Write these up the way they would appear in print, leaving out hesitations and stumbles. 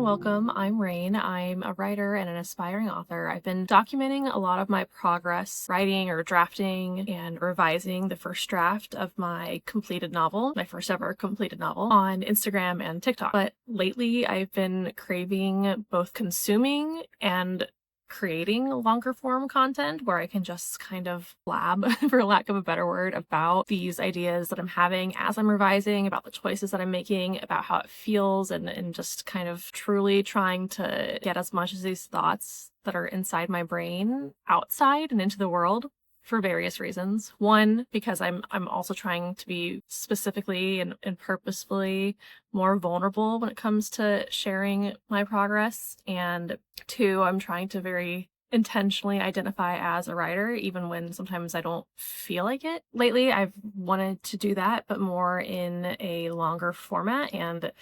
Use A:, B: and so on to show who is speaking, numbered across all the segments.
A: welcome. I'm Rain. I'm a writer and an aspiring author. I've been documenting a lot of my progress writing or drafting and revising the first draft of my completed novel, my first ever completed novel, on Instagram and TikTok. But lately I've been craving both consuming and creating longer form content where I can just kind of blab, for lack of a better word, about these ideas that I'm having as I'm revising, about the choices that I'm making, about how it feels, and just kind of truly trying to get as much of these thoughts that are inside my brain outside and into the world for various reasons. One, because I'm also trying to be specifically and purposefully more vulnerable when it comes to sharing my progress. And two, I'm trying to very intentionally identify as a writer, even when sometimes I don't feel like it. Lately, I've wanted to do that, but more in a longer format, and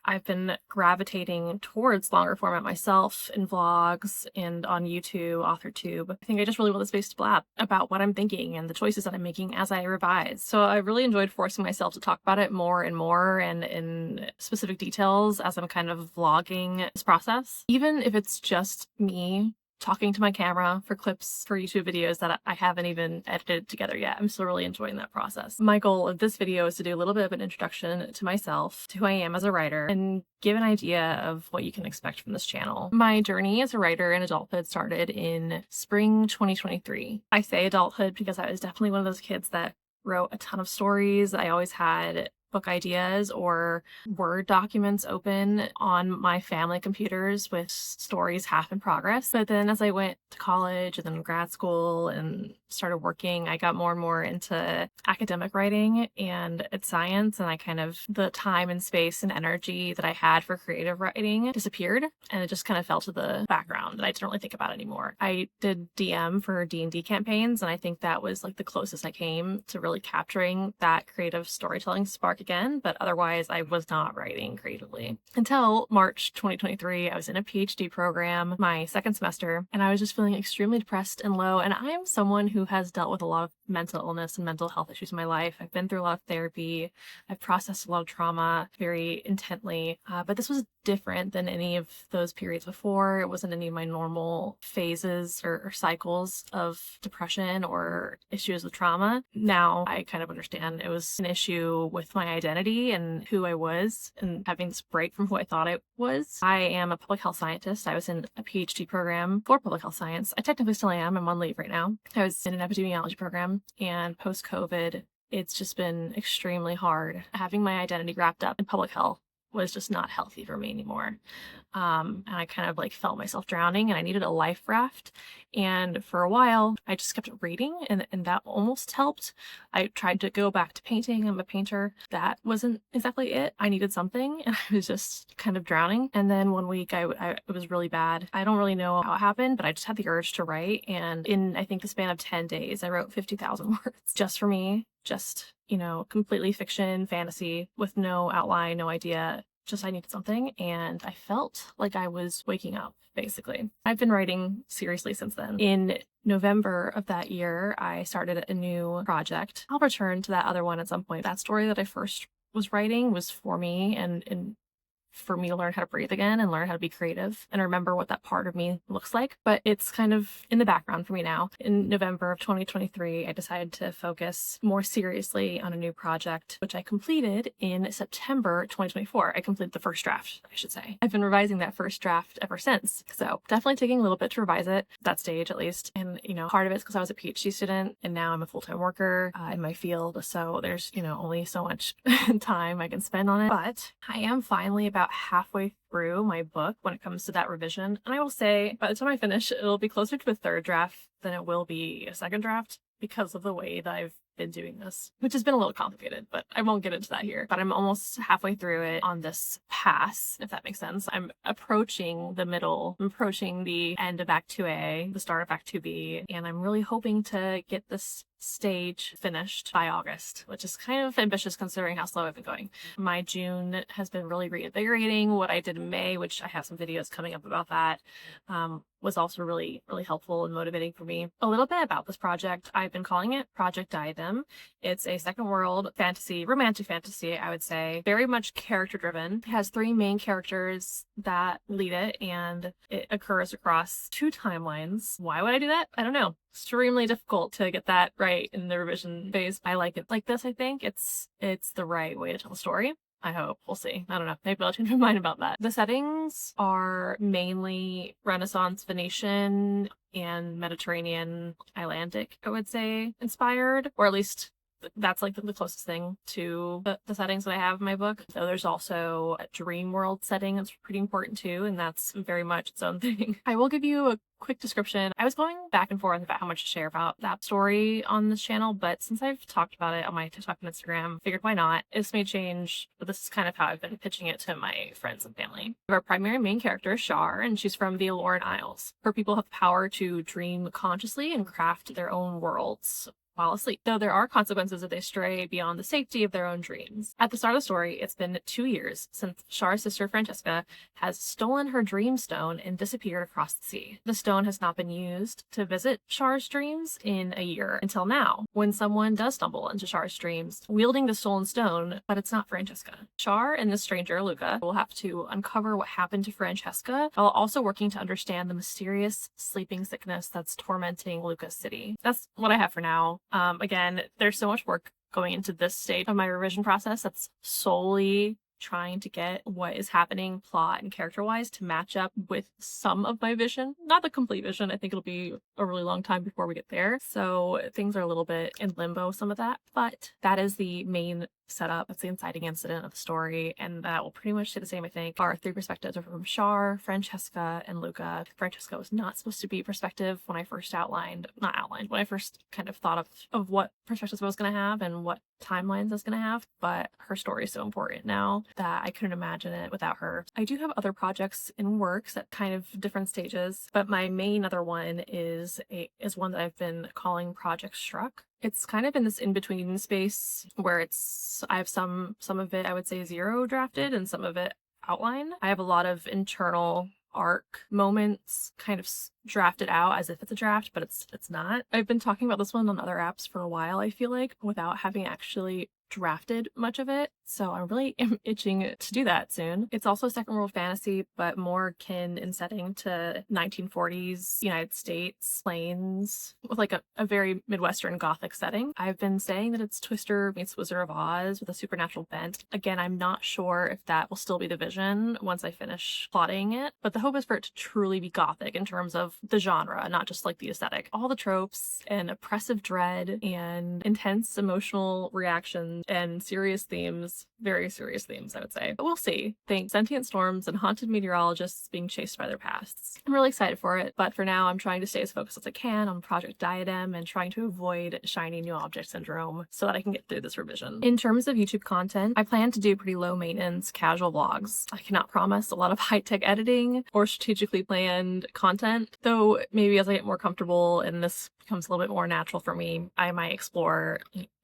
A: I've been gravitating towards longer format myself in vlogs and on YouTube, AuthorTube. I think I just really want the space to blab about what I'm thinking and the choices that I'm making as I revise. So I really enjoyed forcing myself to talk about it more and more and in specific details as I'm kind of vlogging this process. Even if it's just me talking to my camera for clips for YouTube videos that I haven't even edited together yet. I'm still really enjoying that process. My goal of this video is to do a little bit of an introduction to myself, to who I am as a writer, and give an idea of what you can expect from this channel. My journey as a writer in adulthood started in spring 2023. I say adulthood because I was definitely one of those kids that wrote a ton of stories. I always had book ideas or Word documents open on my family computers with stories half in progress. But then as I went to college and then grad school and started working, I got more and more into academic writing and science, and the time and space and energy that I had for creative writing disappeared, and it just kind of fell to the background, and I didn't really think about it anymore. I did DM for D&D campaigns, and I think that was like the closest I came to really capturing that creative storytelling spark again, but otherwise I was not writing creatively. Until March 2023, I was in a PhD program, my second semester, and I was just feeling extremely depressed and low, and I am someone who has dealt with a lot of mental illness and mental health issues in my life. I've been through a lot of therapy. I've processed a lot of trauma very intently, but this was different than any of those periods before. It wasn't any of my normal phases or cycles of depression or issues with trauma. Now I kind of understand it was an issue with my identity and who I was and having this break from who I thought I was. I am a public health scientist. I was in a PhD program for public health science. I technically still am. I'm on leave right now. I was in an epidemiology program, and post-COVID, it's just been extremely hard. Having my identity wrapped up in public health was just not healthy for me anymore. And I kind of like felt myself drowning, and I needed a life raft. And for a while, I just kept reading, and that almost helped. I tried to go back to painting. I'm a painter. That wasn't exactly it. I needed something, and I was just kind of drowning. And then one week, it was really bad. I don't really know how it happened, but I just had the urge to write. And in, I think, the span of 10 days, I wrote 50,000 words just for me. Just, completely fiction, fantasy, with no outline, no idea. Just I needed something, and I felt like I was waking up, basically. I've been writing seriously since then. In November of that year, I started a new project. I'll return to that other one at some point. That story that I first was writing was for me and for me to learn how to breathe again and learn how to be creative and remember what that part of me looks like. But it's kind of in the background for me now. In November of 2023, I decided to focus more seriously on a new project, which I completed in September 2024. I completed the first draft, I should say. I've been revising that first draft ever since. So definitely taking a little bit to revise it, that stage at least. And, part of it's because I was a PhD student and now I'm a full-time worker in my field. So there's, only so much time I can spend on it. But I am finally about halfway through my book when it comes to that revision. And I will say, by the time I finish, it'll be closer to a third draft than it will be a second draft because of the way that I've been doing this, which has been a little complicated, but I won't get into that here. But I'm almost halfway through it on this pass, if that makes sense. I'm approaching the middle, I'm approaching the end of Act 2A, the start of Act 2B, and I'm really hoping to get this stage finished by August, which is kind of ambitious considering how slow I've been going. My June has been really reinvigorating. What I did in May, which I have some videos coming up about that, was also really, really helpful and motivating for me. A little bit about this project. I've been calling it Project Diadem. It's a second world fantasy, romantic fantasy, I would say. Very much character driven. It has 3 main characters that lead it, and it occurs across 2 timelines. Why would I do that? I don't know. Extremely difficult to get that right in the revision phase. I like it like this, I think. It's the right way to tell the story. I hope. We'll see. I don't know. Maybe I'll change my mind about that. The settings are mainly Renaissance Venetian and Mediterranean Icelandic, I would say, inspired, or at least that's like the closest thing to the settings that I have in my book. So there's also a dream world setting that's pretty important too, and that's very much its own thing. I will give you a quick description. I was going back and forth about how much to share about that story on this channel, but since I've talked about it on my TikTok and Instagram, figured why not. This may change, but this is kind of how I've been pitching it to my friends and family. Our primary main character is Shar, and she's from the Aloran Isles. Her people have power to dream consciously and craft their own worlds while asleep, though there are consequences if they stray beyond the safety of their own dreams. At the start of the story, it's been 2 years since Char's sister Francesca has stolen her dream stone and disappeared across the sea. The stone has not been used to visit Char's dreams in a year until now, when someone does stumble into Char's dreams wielding the stolen stone, but it's not Francesca. Char and the stranger, Luca, will have to uncover what happened to Francesca while also working to understand the mysterious sleeping sickness that's tormenting Luca's city. That's what I have for now. Again, there's so much work going into this stage of my revision process that's solely trying to get what is happening plot and character-wise to match up with some of my vision. Not the complete vision. I think it'll be a really long time before we get there. So things are a little bit in limbo, some of that. But that is the main setup. That's the inciting incident of the story, and that will pretty much stay the same, I think. Our 3 perspectives are from Char, Francesca, and Luca. Francesca was not supposed to be perspective when I first when I first kind of thought of what perspectives I was going to have and what timelines I was going to have, but her story is so important now that I couldn't imagine it without her. I do have other projects in works at kind of different stages, but my main other one is one that I've been calling Project Struck. It's kind of in this in-between space where I have some of it, I would say, 0 drafted and some of it outline. I have a lot of internal arc moments kind of drafted out as if it's a draft, but it's not. I've been talking about this one on other apps for a while, I feel like, without having actually drafted much of it, so I really am itching to do that soon. It's also second world fantasy, but more akin in setting to 1940s United States plains with like a very Midwestern Gothic setting. I've been saying that it's Twister meets Wizard of Oz with a supernatural bent. Again, I'm not sure if that will still be the vision once I finish plotting it, but the hope is for it to truly be Gothic in terms of the genre, not just like the aesthetic. All the tropes and oppressive dread and intense emotional reactions and serious themes, very serious themes, I would say. But we'll see. Think sentient storms and haunted meteorologists being chased by their pasts. I'm really excited for it, but for now I'm trying to stay as focused as I can on Project Diadem and trying to avoid shiny new object syndrome so that I can get through this revision. In terms of YouTube content, I plan to do pretty low maintenance, casual vlogs. I cannot promise a lot of high-tech editing or strategically planned content, though maybe as I get more comfortable and this becomes a little bit more natural for me, I might explore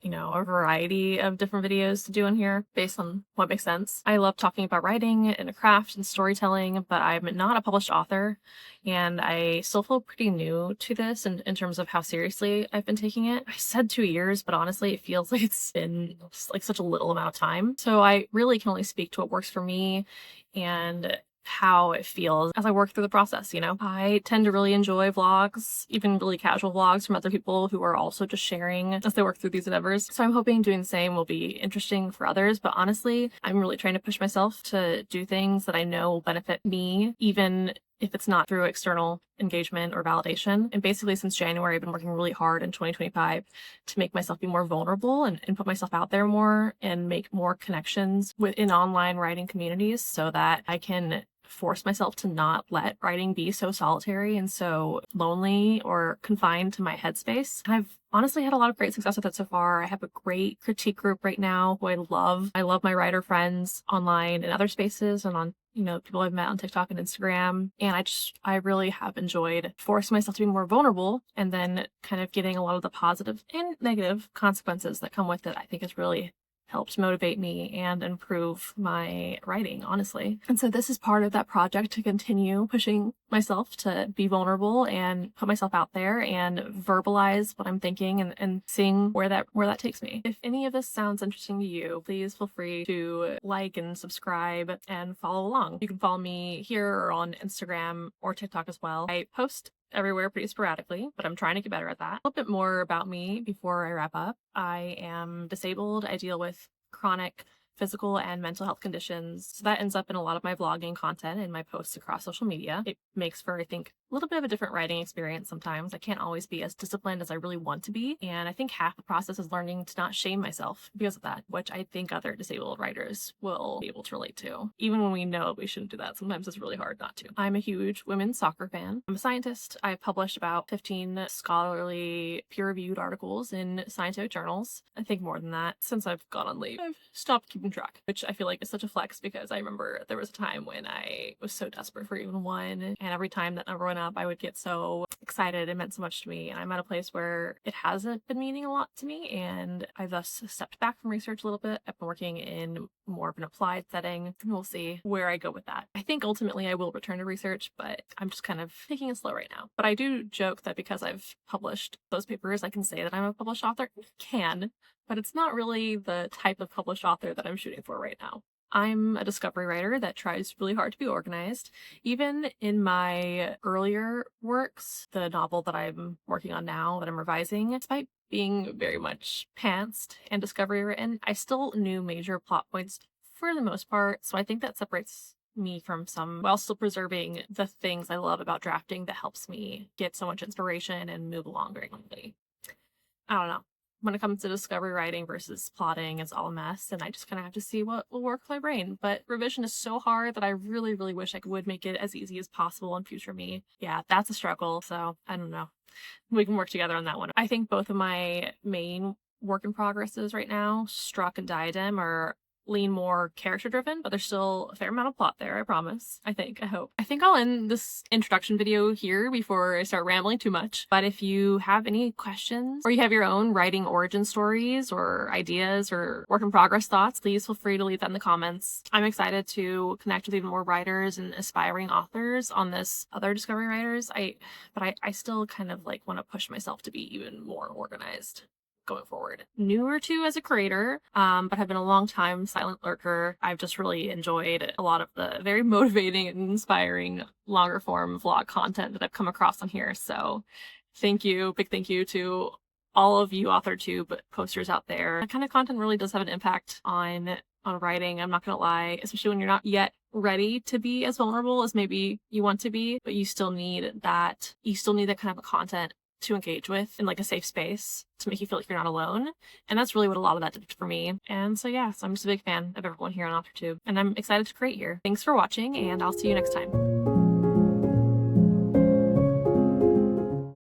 A: a variety of different videos to do in here based on what makes sense. I love talking about writing and craft and storytelling, but I'm not a published author, and I still feel pretty new to this in terms of how seriously I've been taking it. I said 2 years, but honestly, it feels like it's been like such a little amount of time. So I really can only speak to what works for me and how it feels as I work through the process, I tend to really enjoy vlogs, even really casual vlogs from other people who are also just sharing as they work through these endeavors. So I'm hoping doing the same will be interesting for others, but honestly, I'm really trying to push myself to do things that I know will benefit me, even if it's not through external engagement or validation. And basically since January, I've been working really hard in 2025 to make myself be more vulnerable and put myself out there more and make more connections within online writing communities so that I can force myself to not let writing be so solitary and so lonely or confined to my headspace. I've honestly had a lot of great success with it so far. I have a great critique group right now who I love. I love my writer friends online and other spaces and on, people I've met on TikTok and Instagram. And I really have enjoyed forcing myself to be more vulnerable and then kind of getting a lot of the positive and negative consequences that come with it. I think has really helped motivate me and improve my writing, honestly. And so this is part of that project to continue pushing myself to be vulnerable and put myself out there and verbalize what I'm thinking and seeing where that takes me. If any of this sounds interesting to you, please feel free to like and subscribe and follow along. You can follow me here or on Instagram or TikTok as well. I post everywhere pretty sporadically, but I'm trying to get better at that. A little bit more about me before I wrap up. I am disabled. I deal with chronic physical and mental health conditions. So that ends up in a lot of my vlogging content and my posts across social media. It makes for, I think, a little bit of a different writing experience sometimes. I can't always be as disciplined as I really want to be. And I think half the process is learning to not shame myself because of that, which I think other disabled writers will be able to relate to. Even when we know we shouldn't do that, sometimes it's really hard not to. I'm a huge women's soccer fan. I'm a scientist. I've published about 15 scholarly peer-reviewed articles in scientific journals. I think more than that. Since I've gone on leave, I've stopped keeping track, which I feel like is such a flex because I remember there was a time when I was so desperate for even one, and every time that number went up, I would get so excited. It meant so much to me, and I'm at a place where it hasn't been meaning a lot to me, and I've thus stepped back from research a little bit. I've been working in more of an applied setting, and we'll see where I go with that. I think ultimately I will return to research, but I'm just kind of taking it slow right now. But I do joke that because I've published those papers, I can say that I'm a published author. I can, but it's not really the type of published author that I'm shooting for right now. I'm a discovery writer that tries really hard to be organized. Even in my earlier works, the novel that I'm working on now, that I'm revising, despite being very much pantsed and discovery written, I still knew major plot points for the most part. So I think that separates me from some, while still preserving the things I love about drafting that helps me get so much inspiration and move along very quickly. I don't know. When it comes to discovery writing versus plotting, it's all a mess, and I just kind of have to see what will work for my brain. But revision is so hard that I really, really wish I would make it as easy as possible in future me. Yeah, that's a struggle, so I don't know. We can work together on that one. I think both of my main work in progresses right now, Struck and Diadem, lean more character driven, but there's still a fair amount of plot there, I promise. I hope. I think I'll end this introduction video here before I start rambling too much. But if you have any questions or you have your own writing origin stories or ideas or work in progress thoughts, please feel free to leave that in the comments. I'm excited to connect with even more writers and aspiring authors on this, other discovery writers. But I still kind of want to push myself to be even more organized going forward. Newer to as a creator, but have been a long time silent lurker. I've just really enjoyed a lot of the very motivating and inspiring longer form vlog content that I've come across on here. So thank you, big thank you to all of you AuthorTube posters out there. That kind of content really does have an impact on writing. I'm not gonna lie, especially when you're not yet ready to be as vulnerable as maybe you want to be, but you still need that kind of a content to engage with in a safe space to make you feel like you're not alone. And that's really what a lot of that did for me. And so yeah, so I'm just a big fan of everyone here on AuthorTube, and I'm excited to create here. Thanks for watching, and I'll see you next time.